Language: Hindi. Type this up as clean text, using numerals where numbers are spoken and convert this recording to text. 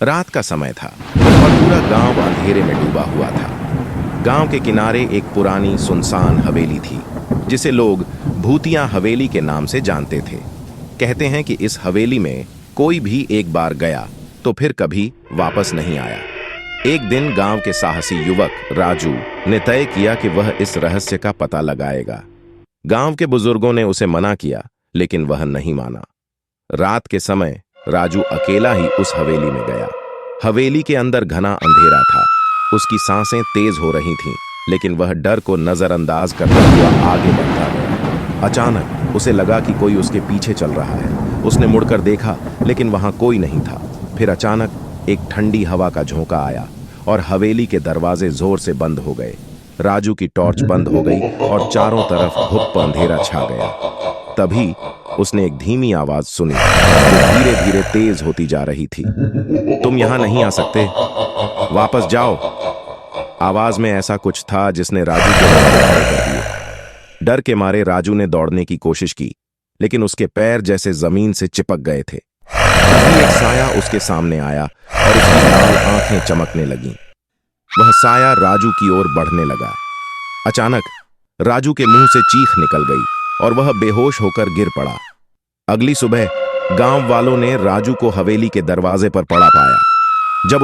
रात का समय था और पूरा गांव अंधेरे में डूबा हुआ था। गांव के किनारे एक पुरानी सुनसान हवेली थी जिसे लोग भूतिया हवेली के नाम से जानते थे। कहते हैं कि इस हवेली में कोई भी एक बार गया तो फिर कभी वापस नहीं आया। एक दिन गांव के साहसी युवक राजू ने तय किया कि वह इस रहस्य का पता लगाएगा। गांव के बुजुर्गों ने उसे मना किया लेकिन वह नहीं माना। रात के समय राजू अकेला ही उस हवेली में गया। हवेली के अंदर घना अंधेरा था। उसकी सांसें तेज हो रही थीं, लेकिन वह डर को नजरअंदाज करता हुआ आगे बढ़ता गया। अचानक उसे लगा कि कोई उसके पीछे चल रहा है। उसने मुड़कर देखा लेकिन वहां कोई नहीं था। फिर अचानक एक ठंडी हवा का झोंका आया और हवेली के दरवाजे जोर से बंद हो गए। राजू की टॉर्च बंद हो गई और चारों तरफ घुप अंधेरा छा गया। तभी उसने एक धीमी आवाज सुनी जो धीरे धीरे तेज होती जा रही थी। तुम यहां नहीं आ सकते, वापस जाओ। आवाज में ऐसा कुछ था जिसने राजू के रोंगटे खड़े कर दिए। डर के मारे राजू ने दौड़ने की कोशिश की, लेकिन उसके पैर जैसे जमीन से चिपक गए थे। तभी एक साया उसके सामने आया और उसकी लाल आंखें चमकने लगीं। वह साया राजू की ओर बढ़ने लगा। अचानक राजू के मुंह से चीख निकल गई और वह बेहोश होकर गिर पड़ा। अगली सुबह गांव वालों ने राजू को हवेली के दरवाजे पर पड़ा पाया। जब